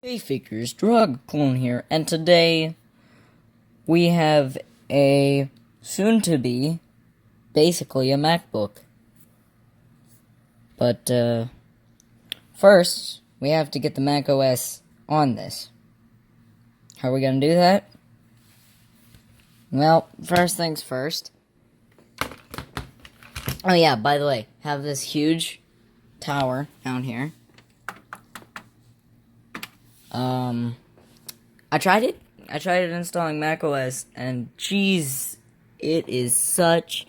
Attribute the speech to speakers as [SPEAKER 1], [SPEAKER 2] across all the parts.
[SPEAKER 1] Hey Fakers, Drug Clone here, and today we have a soon-to-be, basically a MacBook. But, first, we have to get the Mac OS on this. How are we gonna do that? Well, first things first. Oh yeah, by the way, have this huge tower down here. I tried it. I tried installing macOS, and geez, it is such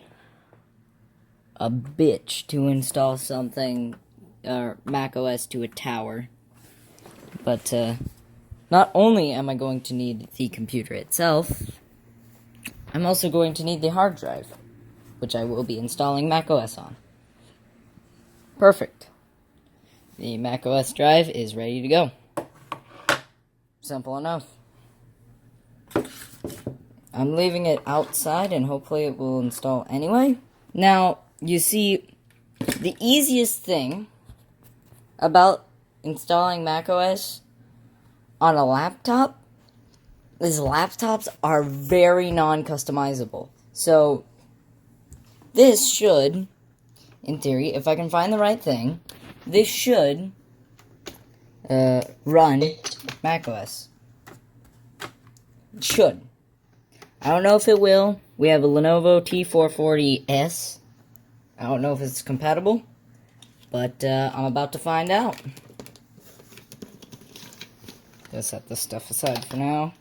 [SPEAKER 1] a bitch to install something, macOS to a tower. But, not only am I going to need the computer itself, I'm also going to need the hard drive, which I will be installing macOS on. Perfect. The macOS drive is ready to go. Simple enough. I'm leaving it outside and hopefully it will install anyway. Now, you see, the easiest thing about installing macOS on a laptop is laptops are very non-customizable. So, this should, in theory, if I can find the right thing, this should run macOS. It should. I don't know if it will. We have a Lenovo T440S. I don't know if it's compatible, but I'm about to find out. Just set this stuff aside for now.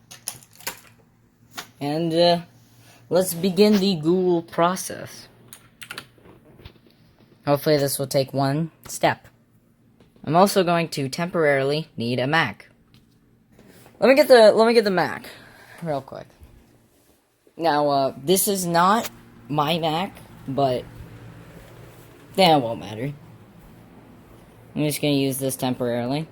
[SPEAKER 1] And let's begin the Google process. Hopefully this will take one step. I'm also going to temporarily need a Mac. Let me get the Mac real quick. Now, this is not my Mac, but that won't matter. I'm just gonna use this temporarily.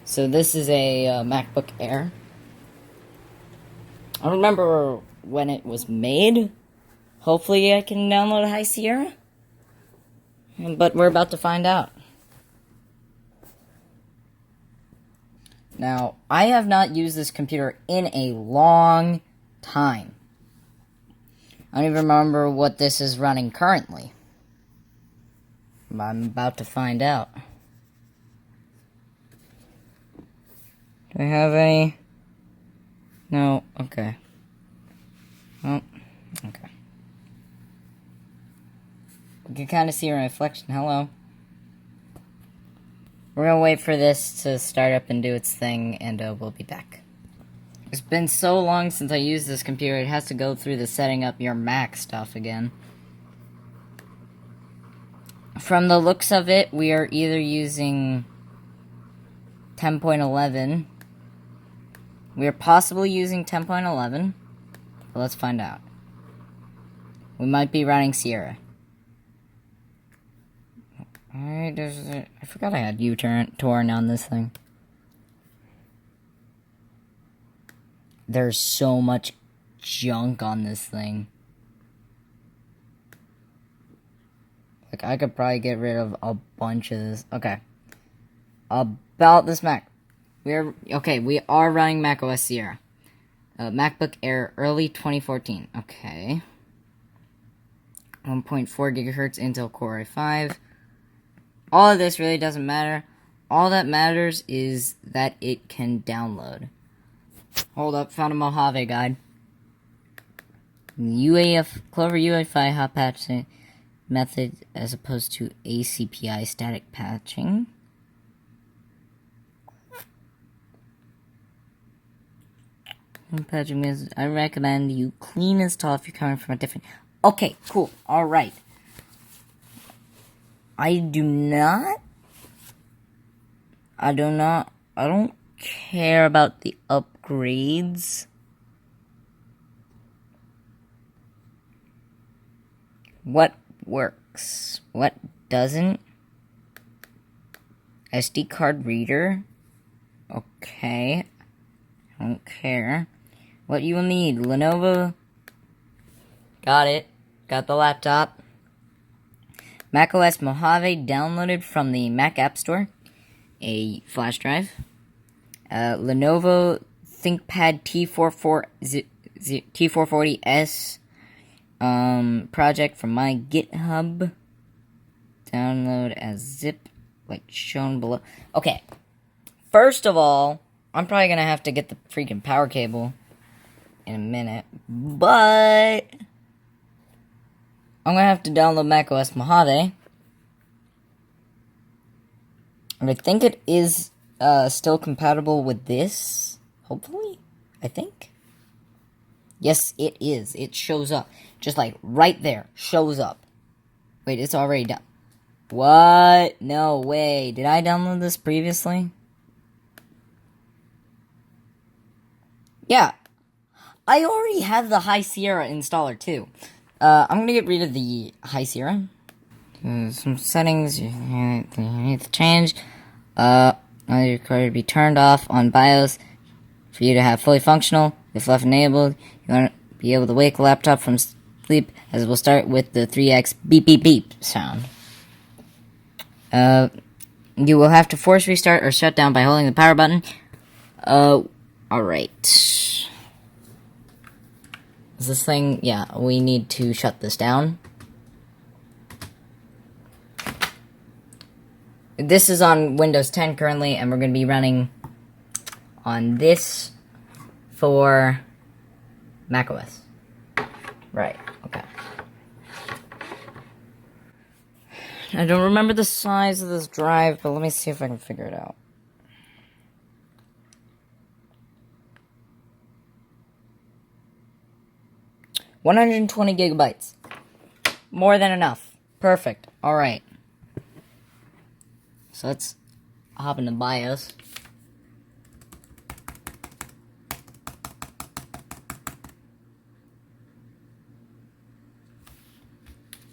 [SPEAKER 1] So this is a MacBook Air. I don't remember when it was made. Hopefully I can download High Sierra. But we're about to find out. Now, I have not used this computer in a long time. I don't even remember what this is running currently. I'm about to find out. Do I have any? No, okay. Oh, okay. You can kind of see a reflection. Hello. We're gonna wait for this to start up and do its thing, and we'll be back. It's been so long since I used this computer, it has to go through the setting up your Mac stuff again. From the looks of it, we are either using 10.11. We are possibly using 10.11. But let's find out. We might be running Sierra. Alright, I forgot I had U-torn on this thing. There's so much junk on this thing. Like, I could probably get rid of a bunch of this. Okay. About this Mac. We are running macOS Sierra. MacBook Air, early 2014. Okay. 1.4 gigahertz Intel Core i5. All of this really doesn't matter. All that matters is that it can download. Hold up, found a Mojave guide. Clover UEFI hot patching method as opposed to ACPI static patching. Patching means I recommend you clean install if you're coming from a different. Okay, cool. Alright. I don't care about the upgrades. What works? What doesn't? SD card reader? Okay. I don't care. What you will need? Lenovo. Got it. Got the laptop. macOS Mojave downloaded from the Mac App Store, a flash drive, Lenovo ThinkPad T440S project from my GitHub. Download as zip, like shown below. Okay, first of all, I'm probably gonna have to get the freaking power cable in a minute, but I'm gonna have to download macOS Mojave. And I think it is still compatible with this, hopefully, I think. Yes, it is. It shows up. Just like right there, shows up. Wait, it's already done. What? No way. Did I download this previously? Yeah. I already have the High Sierra installer too. I'm gonna get rid of the High Sierra. Some settings you need to change. Now you're required to be turned off on BIOS for you to have fully functional. If left enabled, you want to be able to wake a laptop from sleep, as it will start with the 3x beep beep beep sound. You will have to force restart or shut down by holding the power button. Alright. Is this thing... Yeah, we need to shut this down. This is on Windows 10 currently, and we're going to be running on this for macOS. Right, okay. I don't remember the size of this drive, but let me see if I can figure it out. $120 gigabytes. More than enough. Perfect. Alright. So let's hop into BIOS.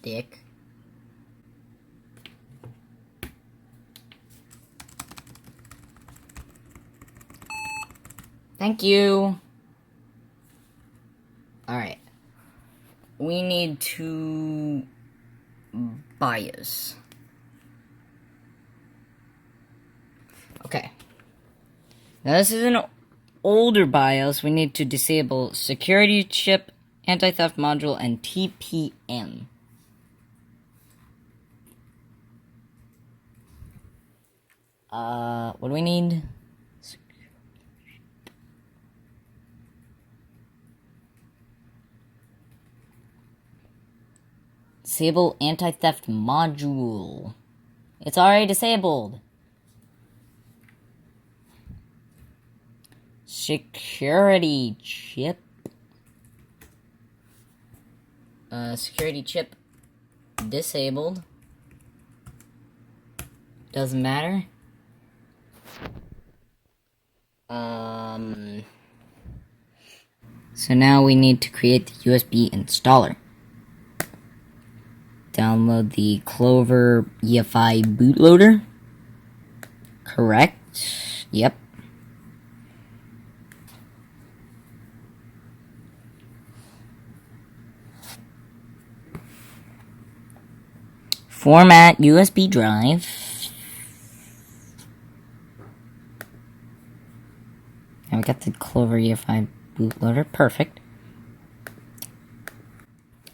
[SPEAKER 1] Dick. Thank you. Alright. We need to BIOS. Okay. Now this is an older BIOS. We need to disable security chip, anti-theft module, and TPM. What do we need? Disable anti-theft module. It's already disabled. Security chip. Security chip disabled. Doesn't matter. So now we need to create the USB installer. Download the Clover EFI bootloader. Correct. Yep. Format USB drive. And we got the Clover EFI bootloader. Perfect.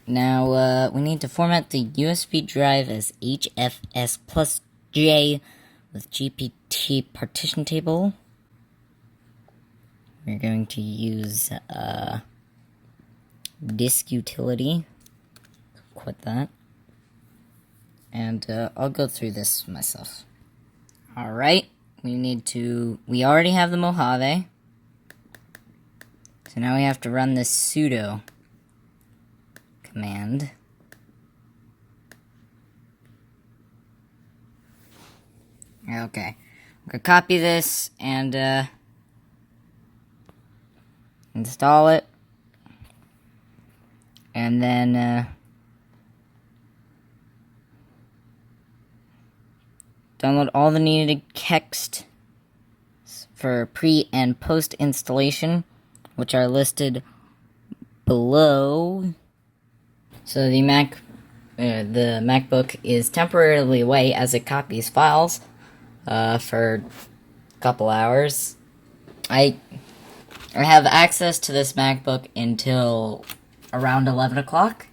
[SPEAKER 1] Now, we need to format the USB drive as HFS plus J with GPT partition table. We're going to use, disk utility. Quit that. And, I'll go through this myself. Alright, we already have the Mojave. So now we have to run this sudo command. Okay, I'm gonna copy this and install it, and then download all the needed text for pre and post installation, which are listed below. So the Mac the MacBook is temporarily away as it copies files for a couple hours. I have access to this MacBook until around 11 o'clock.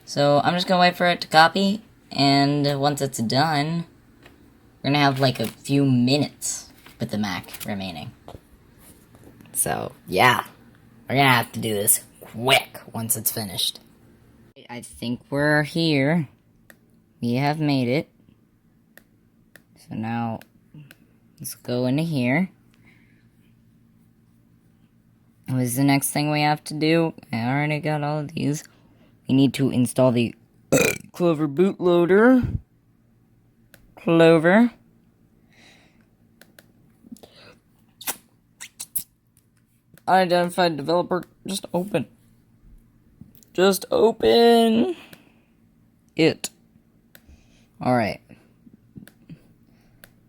[SPEAKER 1] So I'm just gonna wait for it to copy, and once it's done, we're gonna have like a few minutes with the Mac remaining. So, yeah. We're gonna have to do this quick once it's finished. I think we're here. We have made it. So now, let's go into here. What is the next thing we have to do? I already got all of these. We need to install the Clover bootloader. Clover. Unidentified developer. Just open. Just open it. Alright.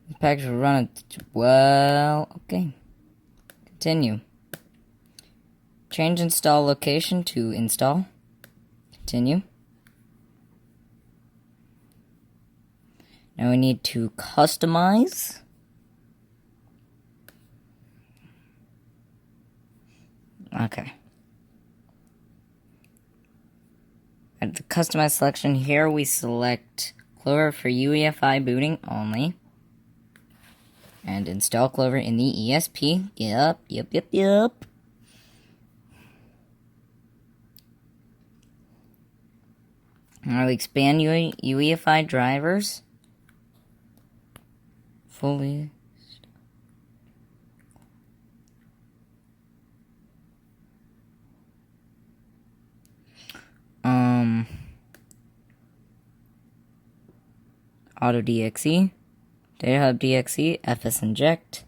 [SPEAKER 1] This package will run it. Well, okay. Continue. Change install location to install. Continue. Now we need to customize. Okay. At the customize selection here, we select Clover for UEFI booting only. And install Clover in the ESP. Yep. Now we expand UEFI drivers. Fully. Auto DXE, Data Hub DXE, FS Inject.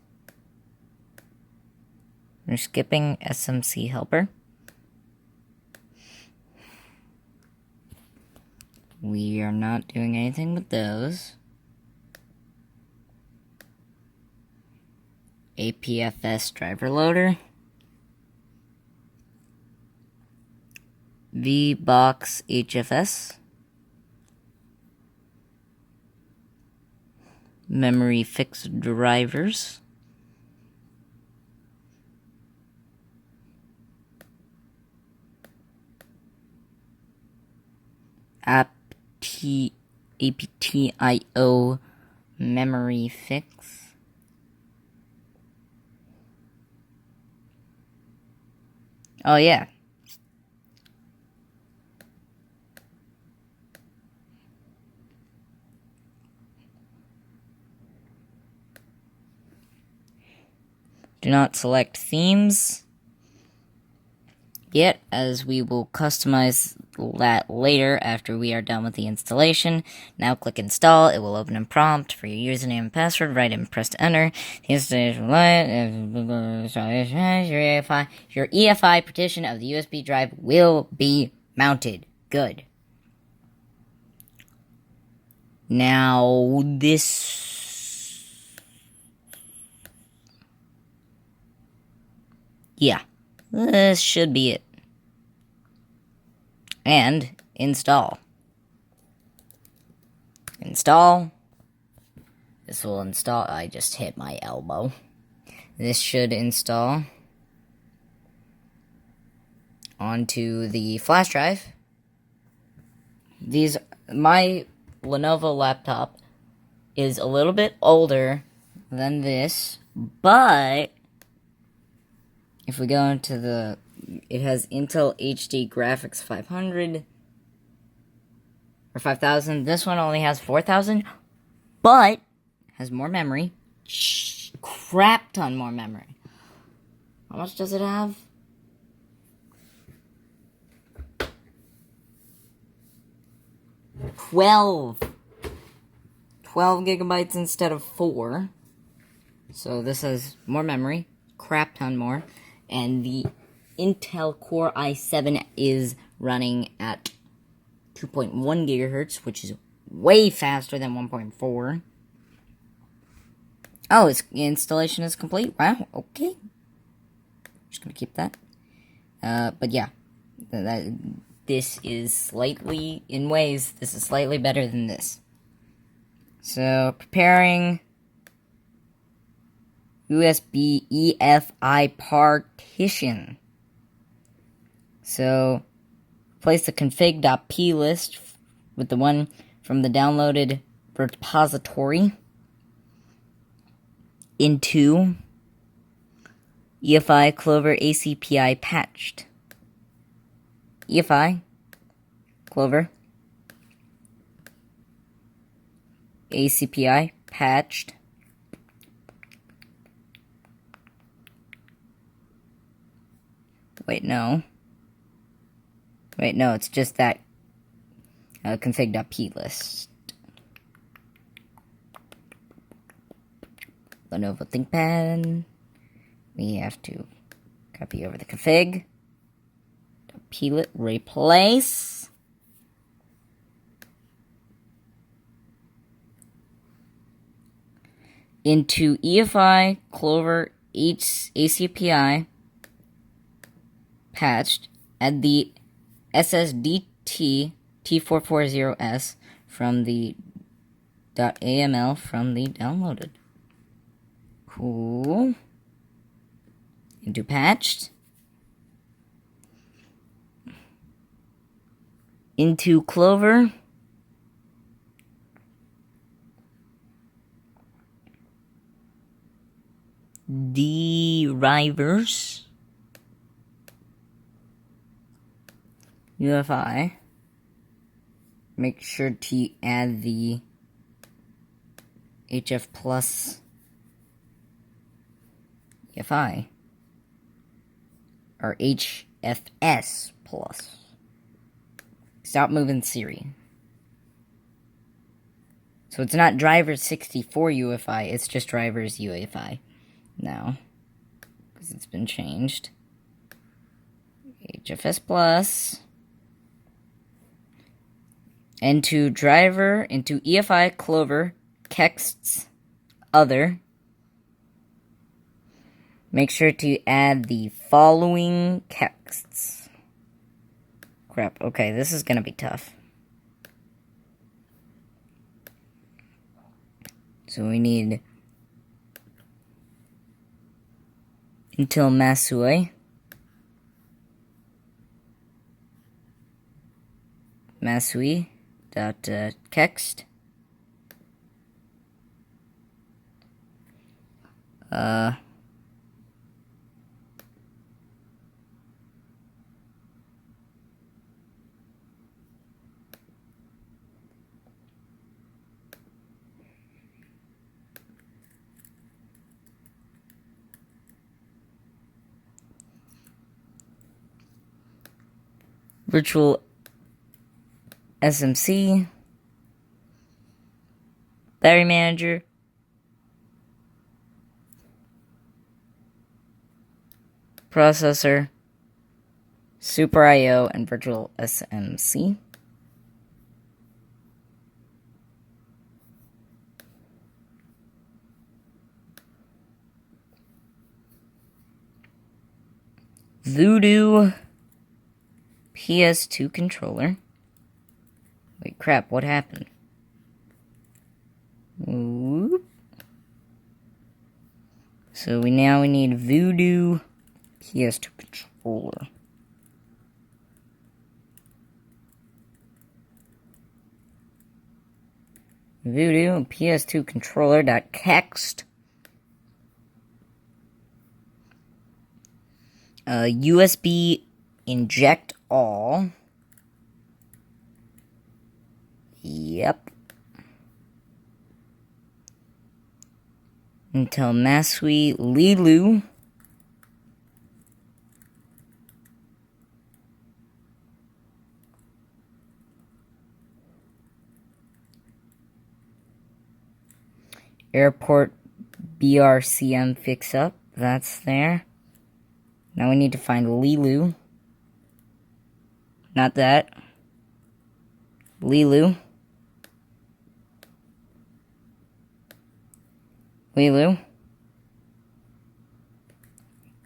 [SPEAKER 1] We're skipping SMC Helper. We are not doing anything with those. APFS driver loader. VBox HFS. Memory fixed drivers. APTIO memory fix. Oh yeah. Do not select themes yet, as we will customize that later after we are done with the installation. Now click install. It will open a prompt for your username and password. Write and press to enter. The installation your EFI partition of the USB drive will be mounted. Good. Now this. Yeah, this should be it. And install. Install. This will install. I just hit my elbow. This should install onto the flash drive. My Lenovo laptop is a little bit older than this, but if we go into it has Intel HD Graphics 500 or 5000. This one only has 4000, but has more memory. Crap ton more memory. How much does it have? 12 gigabytes instead of 4. So this has more memory, crap ton more. And the Intel Core i7 is running at 2.1 gigahertz, which is way faster than 1.4. Oh, its installation is complete. Wow, okay. Just gonna keep that. But yeah, this is slightly, in ways, this is slightly better than this. So, preparing USB EFI partition. So, place the config.p list with the one from the downloaded repository into EFI Clover ACPI patched. EFI Clover ACPI patched. Wait, no, it's just that config.p list. Lenovo ThinkPad. We have to copy over the config. Peel it, replace. Into EFI Clover ACPI patched, add the SSDT T440S from the .aml from the downloaded. Cool. Into patched. Into Clover. Drivers. UFI. Make sure to add the HF plus UFI. Or HFS plus. Stop moving Siri. So it's not drivers 64 UFI, it's just drivers UFI now. Because it's been changed. HFS plus. Into driver, into EFI Clover, texts, other. Make sure to add the following texts. Crap, okay, this is gonna be tough. So we need Intel Masui. Masui.text. Virtual SMC, battery manager, processor, Super IO, and virtual SMC. Voodoo PS2 controller. Wait, crap, what happened? Whoop. So we need Voodoo PS2 controller. Voodoo PS2 controller.text. USB inject all. Yep. Intel Masui Lilu. Airport BRCM fix up. That's there. Now we need to find Lilu. Not that. Lilu. Lilu.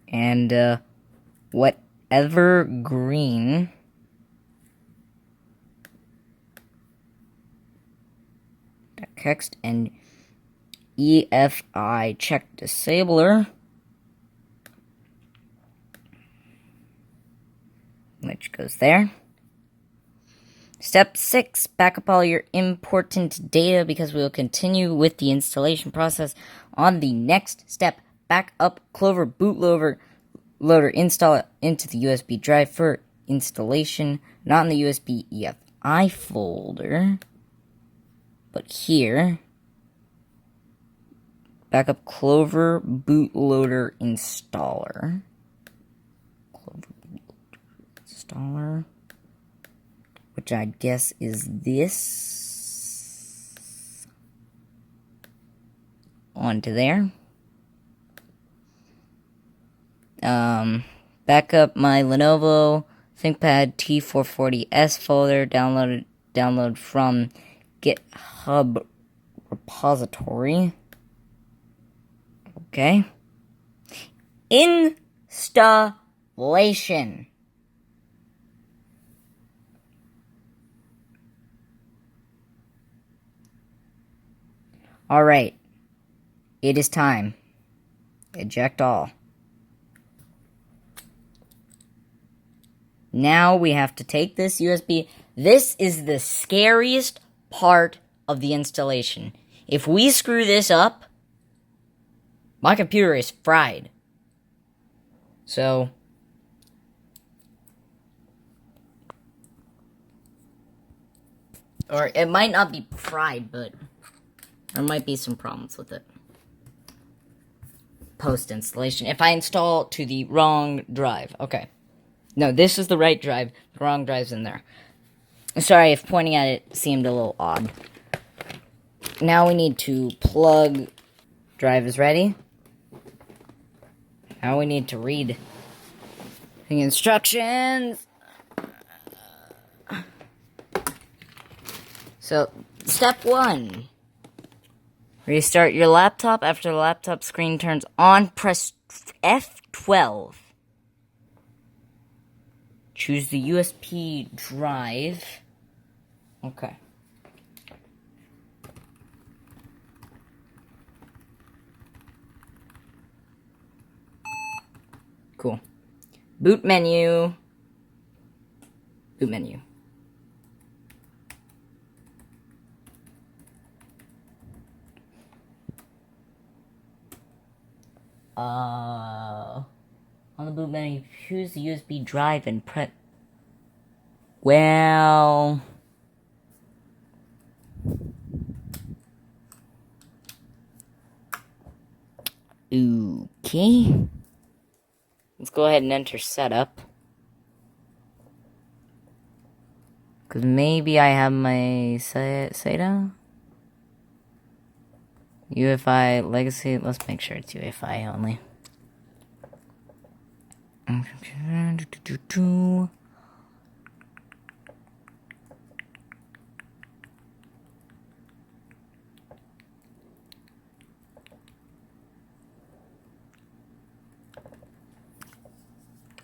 [SPEAKER 1] And, whatever green text and EFI check disabler, which goes there. Step 6, back up all your important data because we will continue with the installation process on the next step. Back up Clover bootloader, install it into the USB drive for installation, not in the USB EFI folder, but here. Backup Clover bootloader installer. Clover bootloader installer, which I guess is this. Onto there. Backup my Lenovo ThinkPad T440S folder. Download from GitHub repository. Okay. Installation. Alright. It is time. Eject all. Now we have to take this USB. This is the scariest part of the installation. If we screw this up, my computer is fried. So, or it might not be fried, but there might be some problems with it. Post-installation. If I install to the wrong drive. Okay. No, this is the right drive. The wrong drive's in there. Sorry if pointing at it seemed a little odd. Now we need to plug. Drive is ready. Now we need to read the instructions. So, step 1. Restart your laptop. After the laptop screen turns on, press F12. Choose the USB drive. Okay. Cool. Boot menu. Boot menu. On the boot menu, choose the USB drive and press. Well. Okay. Let's go ahead and enter setup. Because maybe I have my SATA? UEFI legacy. Let's make sure it's UEFI only.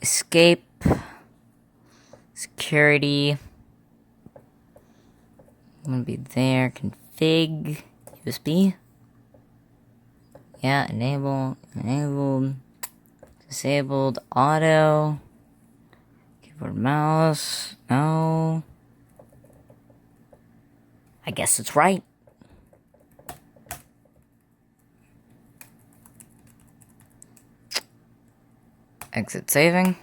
[SPEAKER 1] Escape. Security. I'm gonna be there. Config. USB. Yeah, enabled, disabled, auto, keyboard, mouse, no. I guess it's right. Exit saving.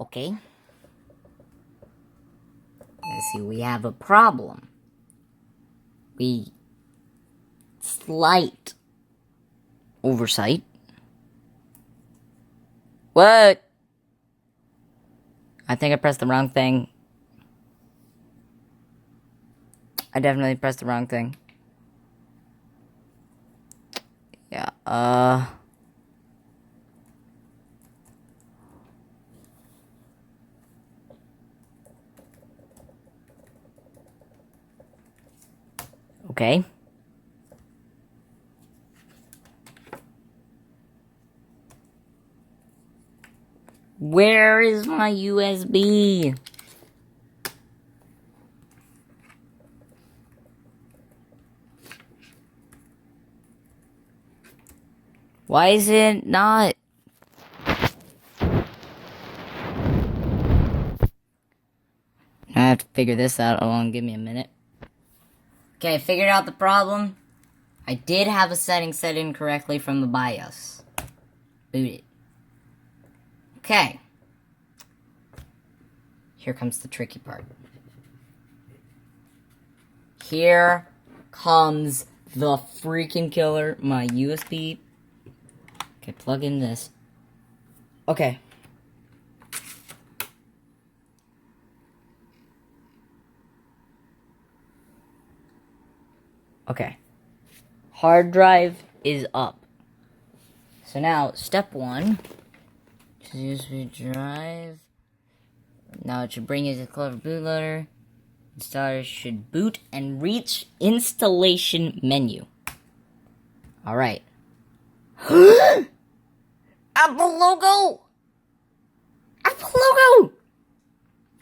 [SPEAKER 1] Okay. Let's see, we have a problem. Slight oversight. What? I think I pressed the wrong thing. I definitely pressed the wrong thing. Yeah, okay. Where is my USB? Why is it not? I have to figure this out. Hold on, give me a minute. Okay, I figured out the problem. I did have a setting set incorrectly from the BIOS. Boot it. Okay. Here comes the tricky part. Here comes the freaking killer. My USB. Okay, plug in this. Okay. Okay. Hard drive is up. So now, step 1. USB drive. Now it should bring you to the Clever bootloader. Installer should boot and reach installation menu. Alright. Apple logo! Apple logo!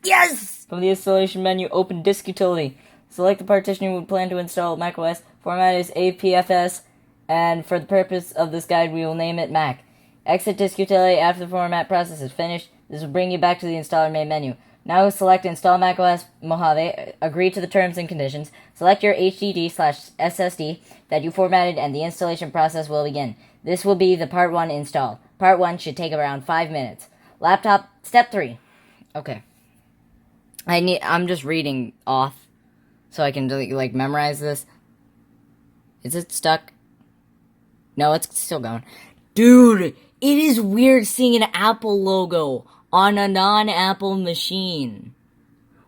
[SPEAKER 1] Yes! From the installation menu, open disk utility. Select the partition you would plan to install macOS. Format is APFS, and for the purpose of this guide, we will name it Mac. Exit disk utility after the format process is finished. This will bring you back to the installer main menu. Now select Install macOS Mojave. Agree to the terms and conditions. Select your HDD/SSD that you formatted, and the installation process will begin. This will be the Part 1 install. Part 1 should take around 5 minutes. Laptop, Step 3. Okay. I'm just reading off so I can, like, memorize this. Is it stuck? No, it's still going. Dude, it is weird seeing an Apple logo on a non-Apple machine.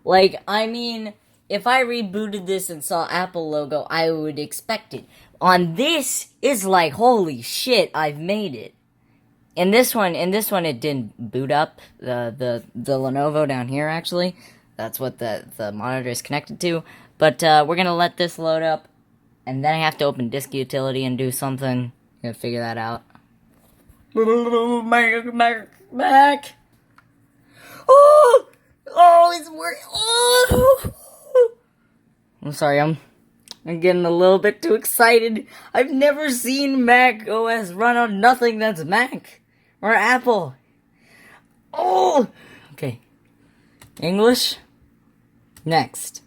[SPEAKER 1] Like, I mean, if I rebooted this and saw Apple logo, I would expect it. On this, it's like, holy shit, I've made it. In this one, it didn't boot up. The Lenovo down here, actually. That's what the monitor is connected to. But we're gonna let this load up, and then I have to open disk utility and do something. Gonna figure that out. Mac. Oh, it's working. Oh. I'm sorry, I'm getting a little bit too excited. I've never seen Mac OS run on nothing that's Mac or Apple. Oh, okay. English. Next.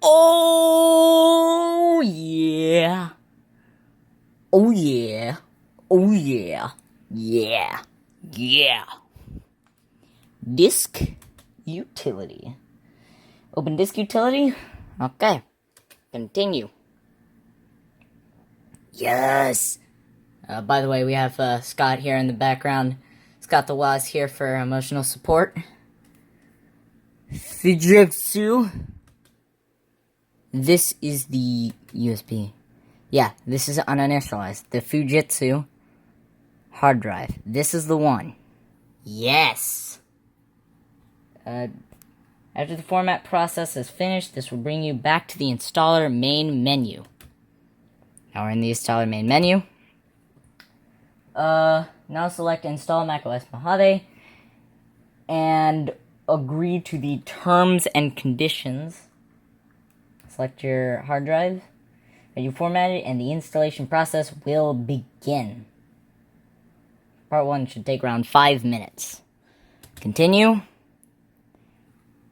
[SPEAKER 1] Oh, yeah. Oh, yeah. Oh, yeah. Yeah. Yeah. Disk utility. Open disk utility. Okay. Continue. Yes. By the way, we have Scott here in the background. Scott the Waz here for emotional support. Fujitsu. This is the USB. Yeah, this is uninitialized. The Fujitsu hard drive. This is the one. Yes! After the format process is finished, this will bring you back to the installer main menu. Now we're in the installer main menu. Now select Install macOS Mojave and agree to the terms and conditions. Select your hard drive that you formatted, and the installation process will begin. Part 1 should take around 5 minutes. Continue.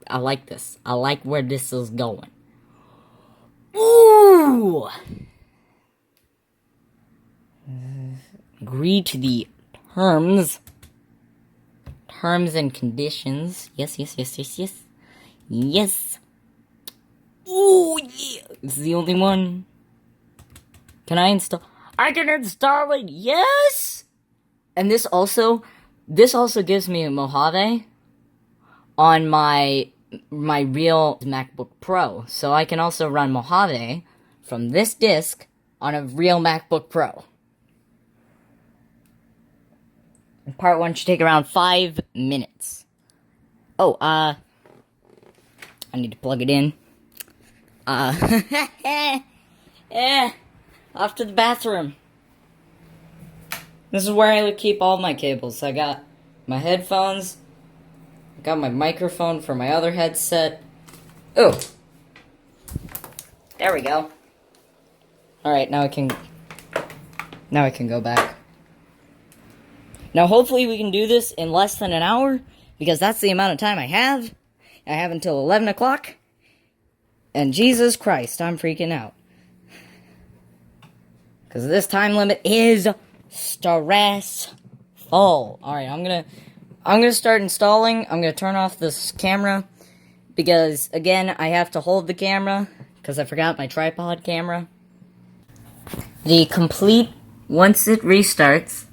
[SPEAKER 1] I like this. I like where this is going. Ooh! Agree to the terms and conditions. Yes. Yes. Ooh, yeah. This is the only one. Can I install? I can install it. Yes. And this also gives me a Mojave on my real MacBook Pro, so I can also run Mojave from this disk on a real MacBook Pro. Part 1 should take around 5 minutes. Oh, I need to plug it in. Off to the bathroom. This is where I keep all my cables. I got my headphones. I got my microphone for my other headset. Oh. There we go. Alright, now I can go back. Now hopefully we can do this in less than an hour, because that's the amount of time I have. I have until 11 o'clock. And Jesus Christ, I'm freaking out. Because this time limit is stressful. Alright, I'm gonna start installing. I'm gonna turn off this camera. Because, again, I have to hold the camera. Because I forgot my tripod camera. Once it restarts,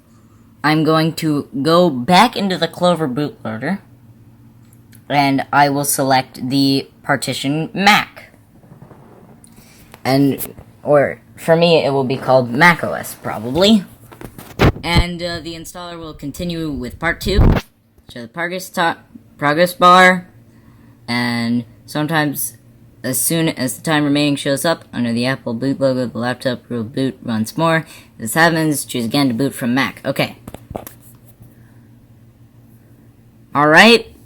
[SPEAKER 1] I'm going to go back into the Clover bootloader, and I will select the partition Mac. Or for me, it will be called macOS, probably. And the installer will continue with part 2. Show the progress bar, and sometimes, as soon as the time remaining shows up under the Apple boot logo, the laptop will boot once more. If this happens, choose again to boot from Mac. Okay. Alright.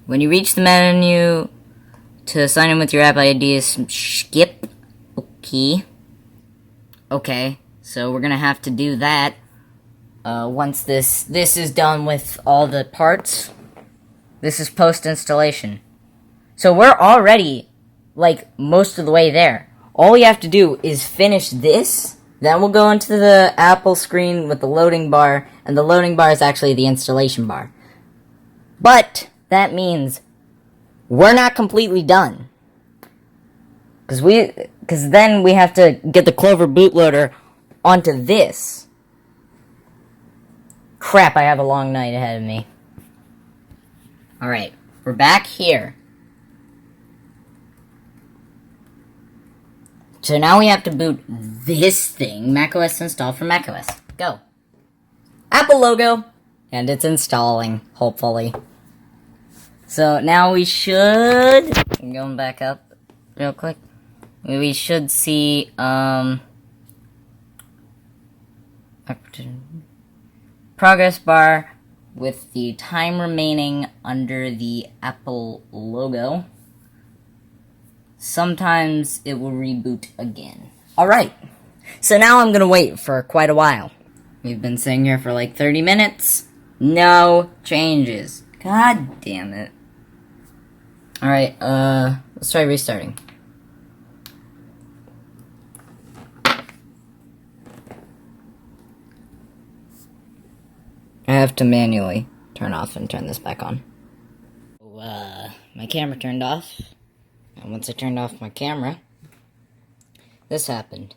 [SPEAKER 1] When you reach the menu to sign in with your App ID, skip. Okay. Okay, so we're gonna have to do that once this is done with all the parts. This is post-installation. So we're already, like, most of the way there. All we have to do is finish this, then we'll go into the Apple screen with the loading bar, and the loading bar is actually the installation bar. But that means we're not completely done. Because then we have to get the Clover bootloader onto this. Crap, I have a long night ahead of me. Alright, we're back here. So now we have to boot this thing, macOS install from macOS. Go. Apple logo. And it's installing, hopefully. So now we should... I'm going back up real quick. We should see, progress bar with the time remaining under the Apple logo. Sometimes it will reboot again. Alright, so now I'm gonna wait for quite a while. We've been sitting here for like 30 minutes. No changes. God damn it. Alright, let's try restarting. I have to manually turn off and turn this back on. My camera turned off. And once I turned off my camera, this happened.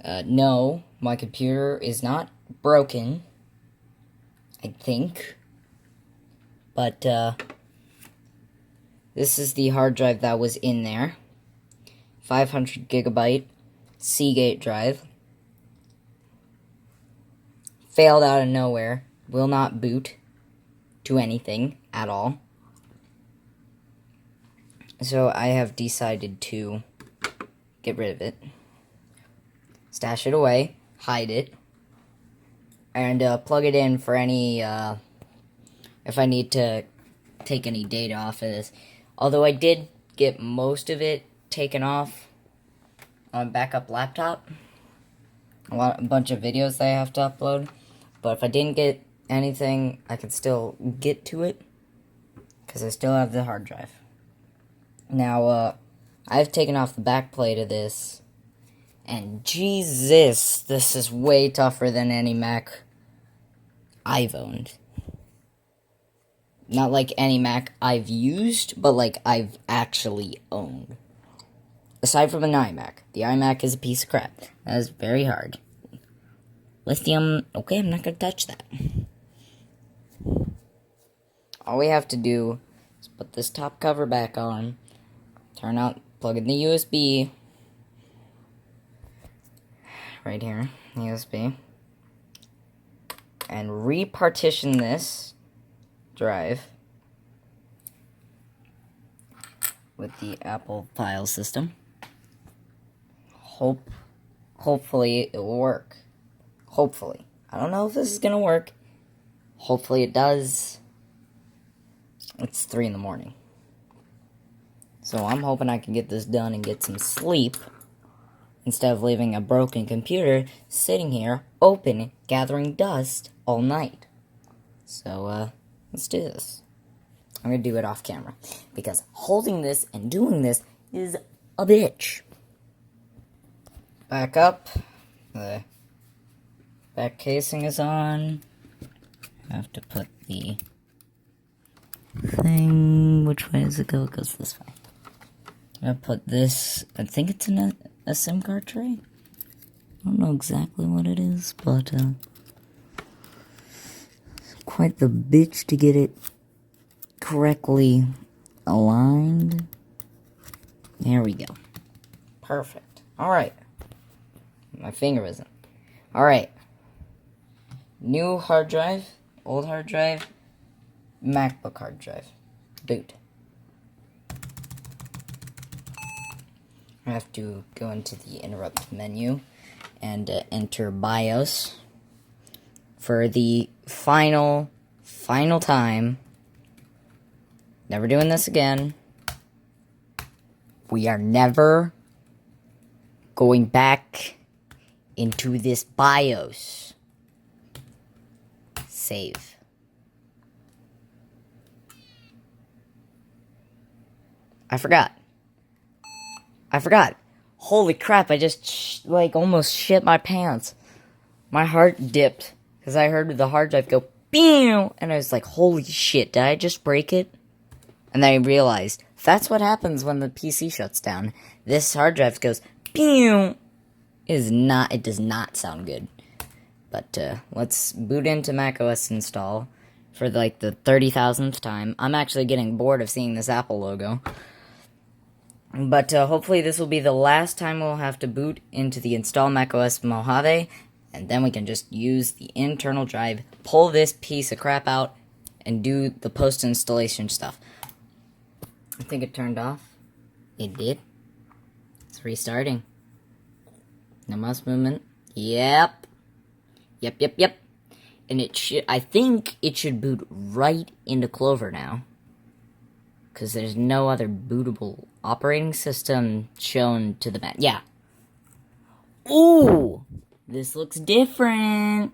[SPEAKER 1] No, my computer is not broken. I think. But, this is the hard drive that was in there. 500 gigabyte Seagate drive. Failed out of nowhere. Will not boot to anything at all. So I have decided to get rid of it. Stash it away. Hide it. And plug it in for any, if I need to take any data off of this. Although I did get most of it taken off on a backup laptop. A bunch of videos that I have to upload. But if I didn't get anything, I could still get to it. Because I still have the hard drive. Now, I've taken off the back plate of this. And Jesus, this is way tougher than any Mac I've owned. Not like any Mac I've used, but like I've actually owned. Aside from an iMac. The iMac is a piece of crap. That is very hard. Lithium, okay, I'm not going to touch that. All we have to do is put this top cover back on, plug in the USB, right here, USB, and repartition this drive with the Apple file system. Hopefully it will work. Hopefully. I don't know if this is gonna work. Hopefully it does. It's 3 in the morning. So I'm hoping I can get this done and get some sleep instead of leaving a broken computer sitting here open, gathering dust all night. So, let's do this. I'm gonna do it off camera because holding this and doing this is a bitch. Back up. The back casing is on. I have to put the thing. Which way does it go? It goes this way. I'm gonna put this. I think it's in a SIM card tray. I don't know exactly what it is, but quite the bitch to get it correctly aligned. There we go. Perfect. Alright. My finger isn't. Alright. New hard drive, old hard drive, MacBook hard drive. Boot. I have to go into the interrupt menu and enter BIOS for the final time. Never doing this again. We are never going back into this BIOS. Save. I forgot. Holy crap, I just, almost shit my pants. My heart dipped, because I heard the hard drive go, BEOW! And I was like, holy shit, did I just break it? And then I realized, that's what happens when the PC shuts down. This hard drive goes, BEOW! It does not sound good. But, let's boot into macOS install for, the 30,000th time. I'm actually getting bored of seeing this Apple logo. But hopefully this will be the last time we'll have to boot into the install macOS Mojave, and then we can just use the internal drive, pull this piece of crap out, and do the post-installation stuff. I think it turned off. It did. It's restarting. No mouse movement. Yep. And I think it should boot right into Clover now. Because there's no other bootable operating system shown to the Mac. Yeah. Ooh! This looks different.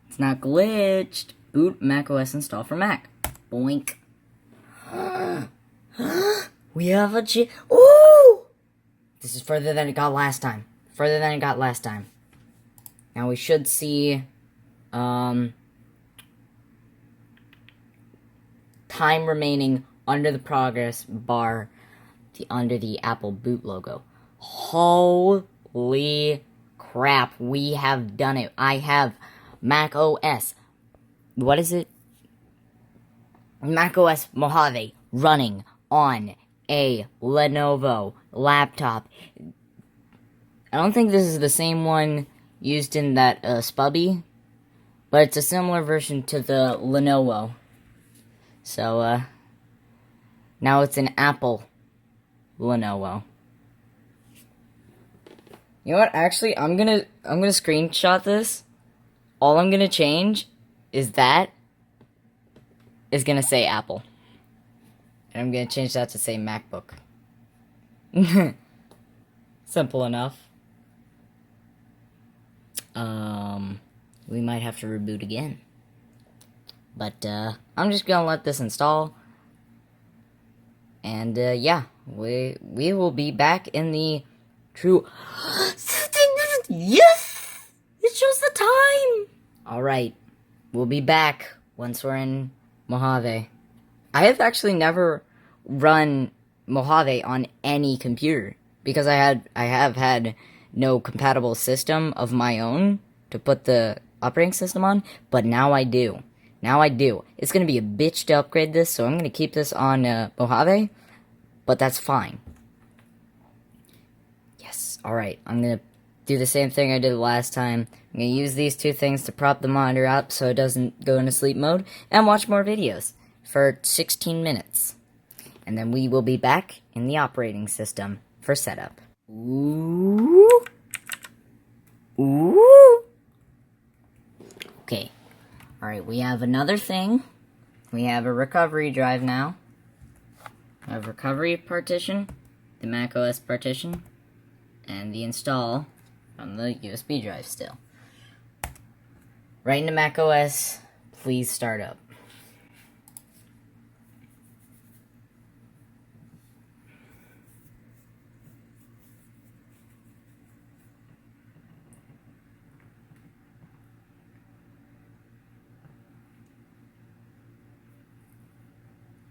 [SPEAKER 1] It's not glitched. Boot macOS install for Mac. Boink. We have a Ooh! This is further than it got last time. Now we should see, time remaining under the progress bar, under the Apple boot logo. Holy crap, we have done it. I have Mac OS. What is it? Mac OS Mojave running on a Lenovo laptop. I don't think this is the same one used in that Spubby, but it's a similar version to the Lenovo. So, now it's an Apple Lenovo. You know what? Actually, I'm gonna screenshot this. All I'm gonna change is that is gonna say Apple, and I'm gonna change that to say MacBook. Simple enough. We might have to reboot again, but I'm just gonna let this install. And, yeah, we will be back in the true... Yes! It shows the time! Alright, we'll be back once we're in Mojave. I have actually never run Mojave on any computer, because I have had no compatible system of my own to put the operating system on, but now I do. It's going to be a bitch to upgrade this, so I'm going to keep this on Mojave, but that's fine. Yes, alright, I'm going to do the same thing I did last time. I'm going to use these two things to prop the monitor up so it doesn't go into sleep mode, and watch more videos for 16 minutes. And then we will be back in the operating system for setup. Ooh. Okay. Alright, we have another thing. We have a recovery drive now. I have recovery partition, the macOS partition, and the install on the USB drive still. Right into macOS, please start up.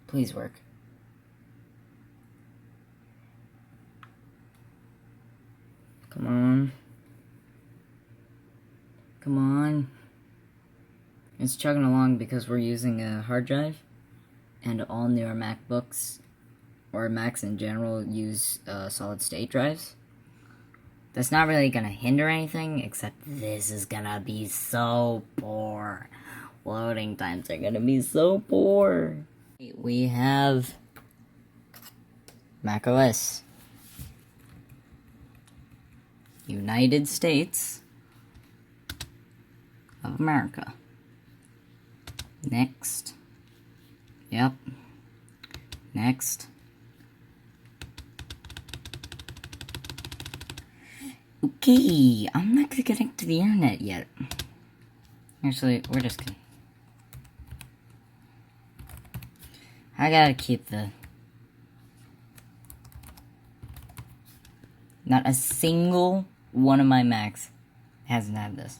[SPEAKER 1] Please work. Come on. Come on. It's chugging along because we're using a hard drive, and all newer MacBooks, or Macs in general, use solid state drives. That's not really gonna hinder anything, except this is gonna be so poor. Loading times are gonna be so poor. We have macOS. United States of America. Next. Yep. Next. Okay, I'm not gonna connect to the internet yet. Actually, we're just gonna... I gotta keep the... Not a single one of my Macs hasn't had this.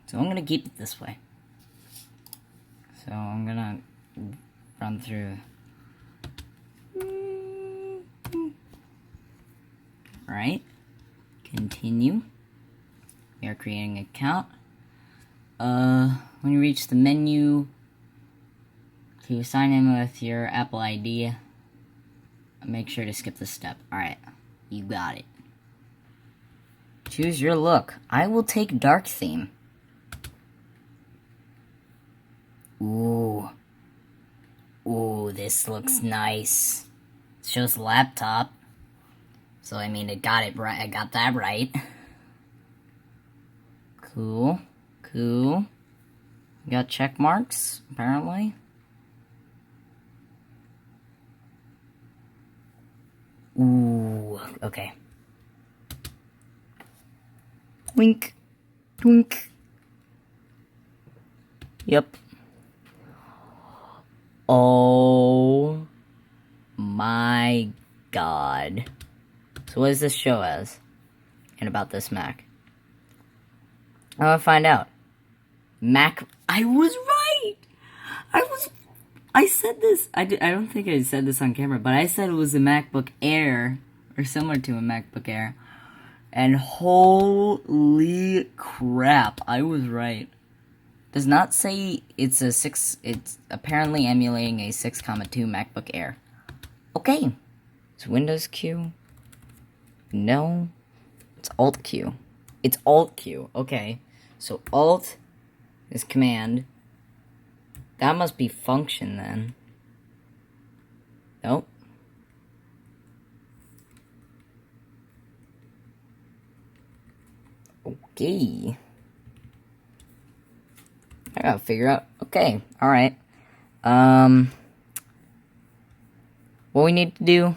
[SPEAKER 1] So I'm gonna keep it this way. So I'm gonna run through... Right. Continue. We are creating an account. When you reach the menu, to sign in with your Apple ID, make sure to skip this step. Alright, you got it. Choose your look. I will take dark theme. Ooh. Ooh, this looks nice. It shows laptop. So, I mean, it got it right. I got that right. Cool. Cool. Got check marks, apparently. Ooh, okay. Wink. Twink. Yep. Oh my god. So what does this show as? And about this Mac? I want to find out. Mac... I was right! I said this... I don't think I said this on camera, but I said it was a MacBook Air, or similar to a MacBook Air. And holy crap, I was right. Does not say it's a 6... It's apparently emulating a 6.2 MacBook Air. Okay. It's Windows Q. No. It's Alt Q. It's Alt Q. Okay. So Alt is Command. That must be function then. Nope. Okay. I gotta figure out. Okay. Alright. What we need to do